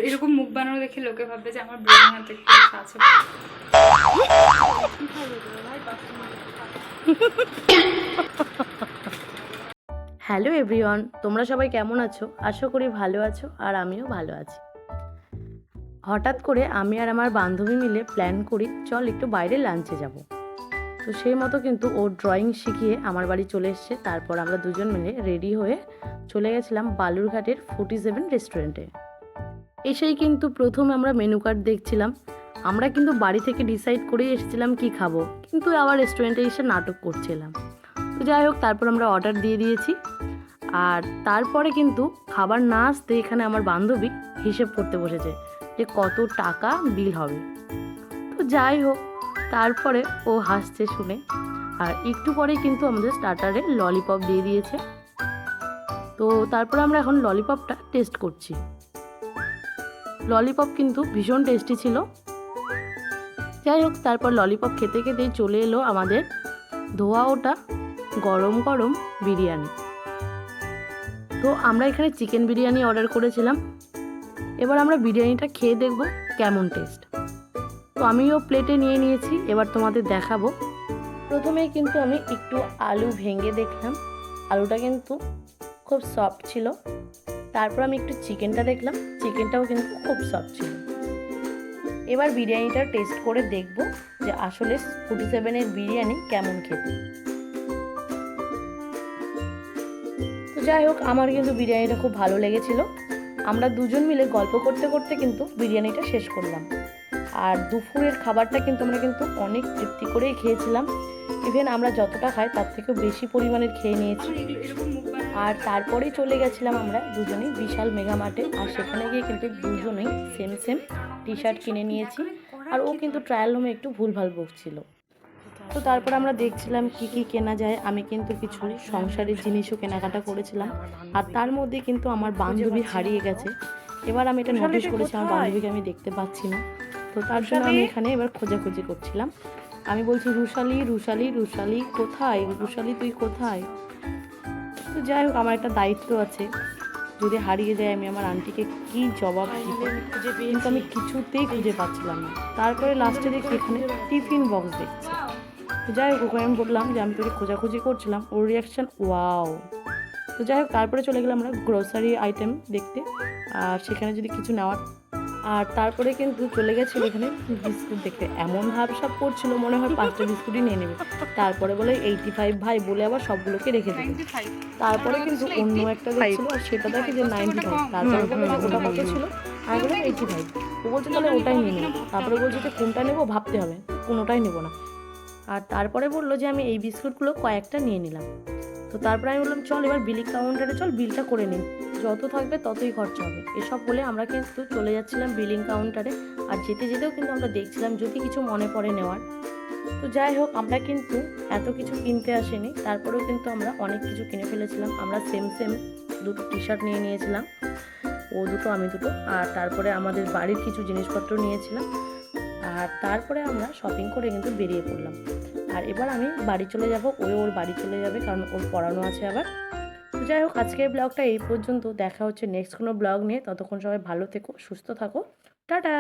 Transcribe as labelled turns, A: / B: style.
A: এরকম মুখ বানানো দেখে লোকে ভাববে যে আমার ব্রেন হাতে আছে।
B: হ্যালো এভরিওয়ান, তোমরা সবাই কেমন আছো? আশা করি ভালো আছো আর আমিও ভালো আছি। হঠাৎ করে আমি আর আমার বান্ধবী মিলে প্ল্যান করি চল একটু বাইরে লাঞ্চে যাব। তো সেই মতো কিন্তু ও ড্রয়িং শিখিয়ে আমার বাড়ি চলে এসছে। তারপর আমরা দুজন মিলে রেডি হয়ে চলে গেছিলাম বালুরঘাটের 47 রেস্টুরেন্টে। এসেই কিন্তু প্রথমে আমরা মেনু কার্ড দেখছিলাম। আমরা কিন্তু বাড়ি থেকে ডিসাইড করেই এসেছিলাম কি খাবো, কিন্তু আবার রেস্টুরেন্টে এসে নাটক করছিলাম। তো যাই হোক, তারপর আমরা অর্ডার দিয়ে দিয়েছি। আর তারপরে কিন্তু খাবার না আসতে এখানে আমার বান্ধবী হিসেব করতে বসেছে যে কত টাকা বিল হবে। তো যাই হোক, তারপরে ও হাসছে শুনে। আর একটু পরেই কিন্তু আমাদের স্টার্টারে ললিপপ দিয়ে দিয়েছে। তো তারপরে আমরা এখন ললিপপটা টেস্ট করছি। ললিপপ কিন্তু ভীষণ টেস্টি ছিল। যাই হোক, তারপর ললিপপ খেতে খেতেই চলে এলো আমাদের ধোয়া ওটা গরম গরম বিরিয়ানি। তো আমরা এখানে চিকেন বিরিয়ানি অর্ডার করেছিলাম। এবার আমরা বিরিয়ানিটা খেয়ে দেখব কেমন টেস্ট। তো আমিও প্লেটে নিয়ে নিয়েছি, এবার তোমাদের দেখাবো। প্রথমেই কিন্তু আমি একটু আলু ভেঙে দেখলাম, আলুটা কিন্তু খুব সফট ছিল। তারপর আমি একটু চিকেনটা দেখলাম, চিকেনটাও কিন্তু খুব সফট ছিল। এবার বিরিয়ানিটা টেস্ট করে দেখব যে আসলে 47-এর বিরিয়ানি কেমন খেতে। তো যাই হোক, আমার কিন্তু বিরিয়ানিটা খুব ভালো লেগেছিল। আমরা দুজন মিলে গল্প করতে করতে কিন্তু বিরিয়ানিটা শেষ করলাম। আর দুপুরের খাবারটা কিন্তু আমরা কিন্তু অনেক তৃপ্তি করেই খেয়েছিলাম। ইভেন আমরা যতটা খাই তার থেকেও বেশি পরিমাণের খেয়ে নিয়েছি। আর তারপরেই চলে গেছিলাম আমরা দুজনেই বিশাল মেগা মার্টে। আর সেখানে গিয়ে কিন্তু দুজনেই সেম সেম টি শার্ট কিনে নিয়েছি। আর ও কিন্তু ট্রায়াল রুমে একটু ভুলভাল বকছিল। তো তারপর আমরা দেখছিলাম কি কি কেনা যায়। আমি কিন্তু কিছু সংসারের জিনিসও কেনাকাটা করেছিলাম। আর তার মধ্যে কিন্তু আমার বান্ধবী হারিয়ে গেছে। এবার আমি এটা নোটিস করেছি, আমার বান্ধবীকে আমি দেখতে পাচ্ছি না। তো তার জন্য আমি এখানে এবার খোঁজাখুঁজি করছিলাম। আমি বলছি, রুশালি রুশালি রুশালি কোথায়, রুশালি তুই কোথায়? তো যাই হোক, আমার একটা দায়িত্ব আছে, যদি হারিয়ে যায় আমি আমার আন্টিকে কি জবাব দিব। কিন্তু আমি কিছুতেই খুঁজে পাচ্ছিলাম না। তারপরে লাস্টে দেখি এখানে টিফিন বক্স দেখছি। তো যাই হোক, ওকে আমি বললাম যে আমি তোকে খোঁজাখুঁজি করছিলাম। ওর রিয়াকশান ওয়াও। তো যাই হোক, তারপরে চলে গেলাম আমরা গ্রোসারি আইটেম দেখতে, আর সেখানে যদি কিছু নেওয়ার। আর তারপরে কিন্তু চলে গেছিলো এখানে বিস্কুট দেখতে। এমন ভাবসাব করছিল মনে হয় 5টা বিস্কুটই নিয়ে নেবে। তারপরে বলে 85 ভাই বলে আবার সবগুলোকে রেখে দেবে। তারপরে কিন্তু অন্য একটা দেখছিল, আর সেটা দেখে যে 95। তারপরে বলে ওটা কত ছিল, আমি বললাম 85। ও বলছে তাহলে ওটাই নিয়ে নেবো। তারপরে বলছে যে কোনটা নেবো ভাবতে হবে, কোনোটাই নেবো না। আর তারপরে বললো যে আমি এই বিস্কুটগুলো কয়েকটা নিয়ে নিলাম। তো তারপরে আমি বললাম চল এবার বিলিং কাউন্টারে চল, বিলটা করে নিই, যত থাকবে ততই খরচা হবে। এসব বলে আমরা কিন্তু চলে যাচ্ছিলাম বিলিং কাউন্টারে। আর যেতে যেতেও কিন্তু আমরা দেখছিলাম যদি কিছু মনে পড়ে নেওয়ার। তো যাই হোক, আমরা কিন্তু এত কিছু কিনতে আসিনি, তারপরেও কিন্তু আমরা অনেক কিছু কিনে ফেলেছিলাম। আমরা সেম সেম দুটো টি শার্ট নিয়ে নিয়েছিলাম, ও দুটো আমি দুটো। আর তারপরে আমাদের বাড়ির কিছু জিনিসপত্র নিয়েছিলাম। আর তারপরে আমরা শপিং করে কিন্তু বেরিয়ে পড়লাম। আর এবার আমি বাড়ি চলে যাব, ওর বাড়ি চলে যাবে, কারণ ওর পড়ানো আছে আবার। তো যাই হোক, আজকের ব্লগটা এই পর্যন্ত। দেখা হচ্ছে নেক্সট কোনো ব্লগ নিয়ে। ততক্ষণ সবাই ভালো থেকো, সুস্থ থাকো, টাটা।